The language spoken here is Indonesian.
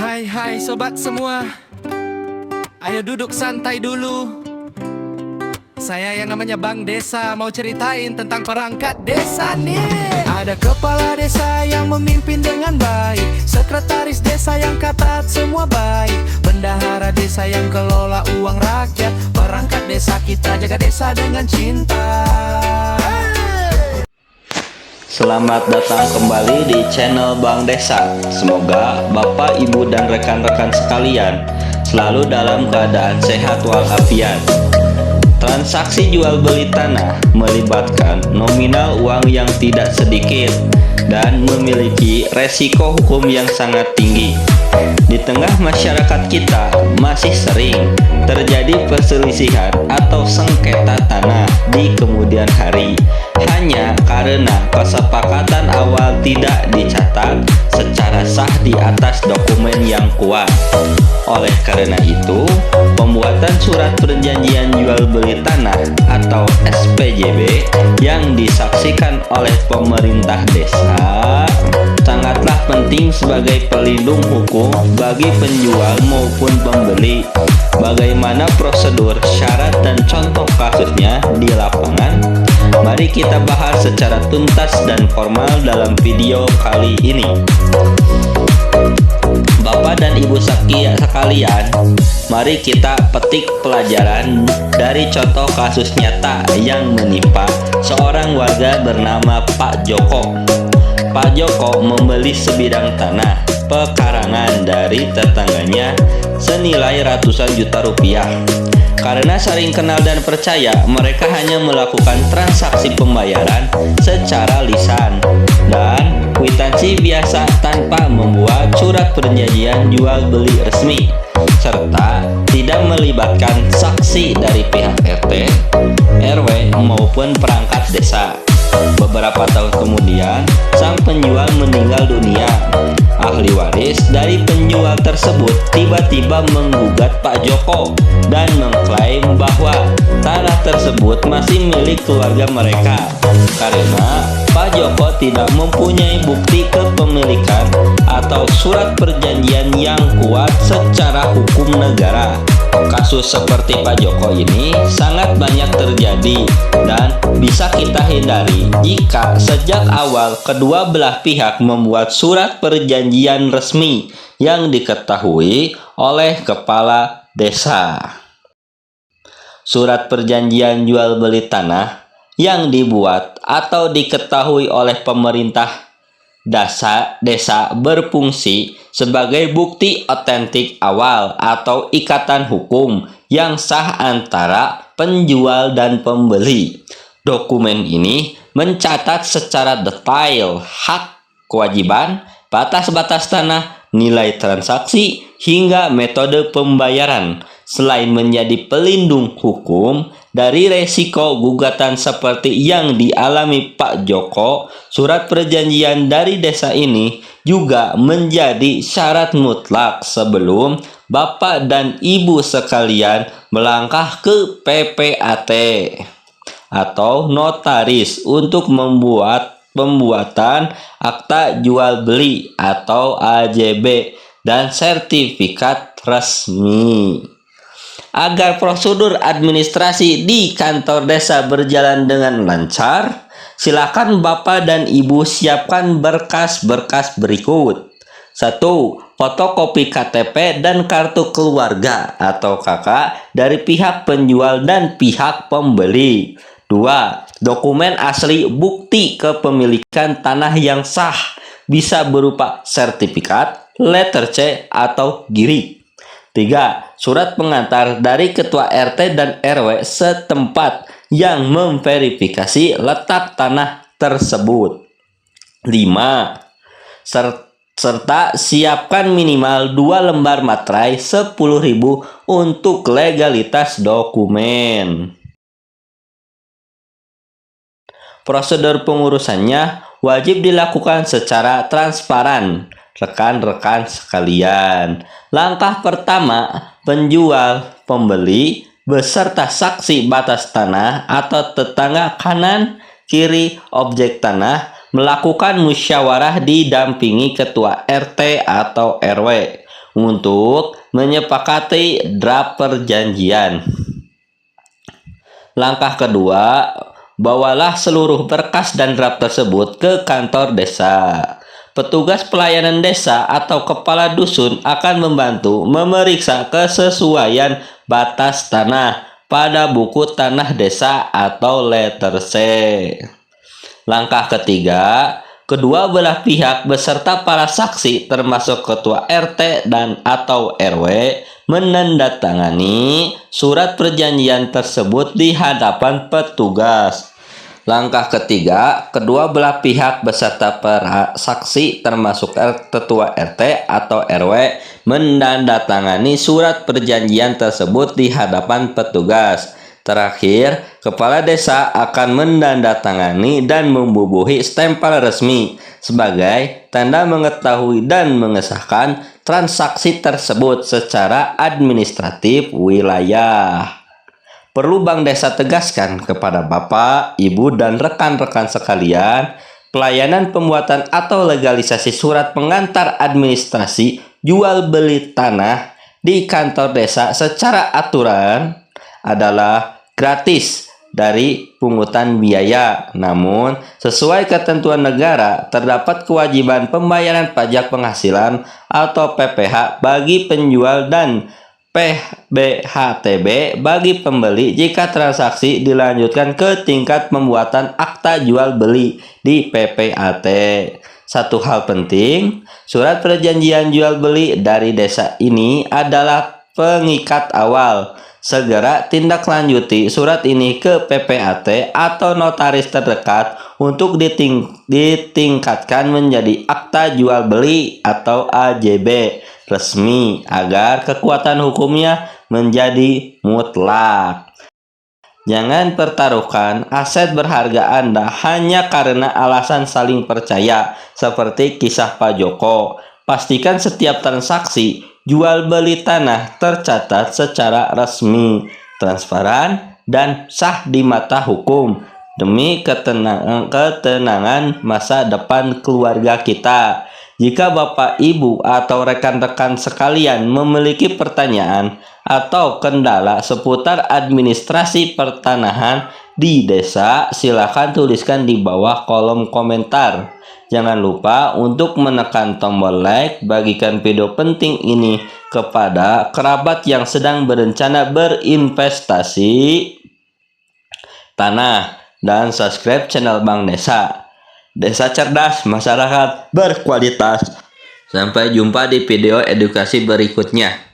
Hai sobat semua, ayo duduk santai dulu. Saya yang namanya Bang Desa mau ceritain tentang perangkat desa nih. Ada kepala desa yang memimpin dengan baik, sekretaris desa yang catat semua baik, bendahara desa yang kelola uang rakyat, perangkat desa kita jaga desa dengan cinta. Selamat datang kembali di channel Bang Desa. Semoga Bapak, Ibu, dan rekan-rekan sekalian selalu dalam keadaan sehat walafiat. Transaksi jual beli tanah melibatkan nominal uang yang tidak sedikit dan memiliki resiko hukum yang sangat tinggi. Di tengah masyarakat kita masih sering terjadi perselisihan atau sengketa tanah di kemudian hari hanya karena kesepakatan awal tidak dicatat secara sah di atas dokumen yang kuat. Oleh karena itu, pembuatan surat perjanjian jual beli tanah atau SPJB yang disaksikan oleh pemerintah desa sangatlah penting sebagai pelindung hukum bagi penjual maupun pembeli. Bagaimana prosedur, syarat, dan contoh kasusnya di lapangan? Mari kita bahas secara tuntas dan formal dalam video kali ini. Bapak dan Ibu sekalian, mari kita petik pelajaran dari contoh kasus nyata yang menimpa seorang warga bernama Pak Joko. Pak Joko membeli sebidang tanah pekarangan dari tetangganya senilai ratusan juta rupiah. Karena saling kenal dan percaya, mereka hanya melakukan transaksi pembayaran secara lisan dan kwitansi biasa tanpa membuat surat perjanjian jual beli resmi, serta tidak melibatkan saksi dari pihak RT, RW maupun perangkat desa. Beberapa tahun kemudian, sang penjual meninggal dunia. Ahli waris dari penjual tersebut tiba-tiba menggugat Pak Joko dan mengklaim bahwa tanah tersebut masih milik keluarga mereka karena Pak Joko tidak mempunyai bukti kepemilikan atau surat perjanjian yang kuat secara hukum negara. Kasus seperti Pak Joko ini sangat banyak terjadi dan bisa kita hindari jika sejak awal kedua belah pihak membuat surat perjanjian resmi yang diketahui oleh kepala desa. Surat perjanjian jual beli tanah yang dibuat atau diketahui oleh pemerintah desa berfungsi sebagai bukti otentik awal atau ikatan hukum yang sah antara penjual dan pembeli. Dokumen ini mencatat secara detail hak, kewajiban, batas-batas tanah, nilai transaksi, hingga metode pembayaran. Selain menjadi pelindung hukum dari resiko gugatan seperti yang dialami Pak Joko, surat perjanjian dari desa ini juga menjadi syarat mutlak sebelum Bapak dan Ibu sekalian melangkah ke PPAT atau notaris untuk pembuatan akta jual beli atau AJB dan sertifikat resmi. Agar prosedur administrasi di kantor desa berjalan dengan lancar, silakan Bapak dan Ibu siapkan berkas-berkas berikut. 1. Fotokopi KTP dan kartu keluarga atau KK dari pihak penjual dan pihak pembeli. 2. Dokumen asli bukti kepemilikan tanah yang sah, bisa berupa sertifikat, letter C, atau girik. 3. Surat pengantar dari ketua RT dan RW setempat yang memverifikasi letak tanah tersebut. 5. Serta siapkan minimal 2 lembar materai 10.000 untuk legalitas dokumen. Prosedur pengurusannya wajib dilakukan secara transparan. Rekan-rekan sekalian, langkah pertama, penjual, pembeli, beserta saksi batas tanah atau tetangga kanan, kiri objek tanah melakukan musyawarah didampingi ketua RT atau RW untuk menyepakati draft perjanjian. Langkah kedua, bawalah seluruh berkas dan draft tersebut ke kantor desa. Petugas pelayanan desa atau kepala dusun akan membantu memeriksa kesesuaian batas tanah pada buku tanah desa atau letter C. Langkah ketiga, kedua belah pihak beserta para saksi termasuk ketua RT dan atau RW menandatangani surat perjanjian tersebut di hadapan petugas. Langkah ketiga, kedua belah pihak beserta para saksi termasuk ketua RT atau RW menandatangani surat perjanjian tersebut di hadapan petugas. Terakhir, kepala desa akan menandatangani dan membubuhi stempel resmi sebagai tanda mengetahui dan mengesahkan transaksi tersebut secara administratif wilayah. Perlu Bank Desa tegaskan kepada Bapak, Ibu, dan rekan-rekan sekalian, pelayanan pembuatan atau legalisasi surat pengantar administrasi jual beli tanah di kantor desa secara aturan adalah gratis dari pungutan biaya. Namun, sesuai ketentuan negara, terdapat kewajiban pembayaran pajak penghasilan atau PPh bagi penjual dan PBHTB bagi pembeli jika transaksi dilanjutkan ke tingkat pembuatan akta jual beli di PPAT. Satu hal penting, surat perjanjian jual beli dari desa ini adalah pengikat awal. Segera tindak lanjuti surat ini ke PPAT atau notaris terdekat untuk ditingkatkan menjadi akta jual beli atau AJB resmi agar kekuatan hukumnya menjadi mutlak. Jangan pertaruhkan aset berharga Anda hanya karena alasan saling percaya seperti kisah Pak Joko. Pastikan setiap transaksi jual beli tanah tercatat secara resmi, transparan, dan sah di mata hukum demi ketenangan masa depan keluarga kita. Jika Bapak, Ibu, atau rekan-rekan sekalian memiliki pertanyaan atau kendala seputar administrasi pertanahan di desa, silakan tuliskan di bawah kolom komentar. Jangan lupa untuk menekan tombol like, bagikan video penting ini kepada kerabat yang sedang berencana berinvestasi tanah, dan subscribe channel Bank Desa. Desa cerdas, masyarakat berkualitas. Sampai jumpa di video edukasi berikutnya.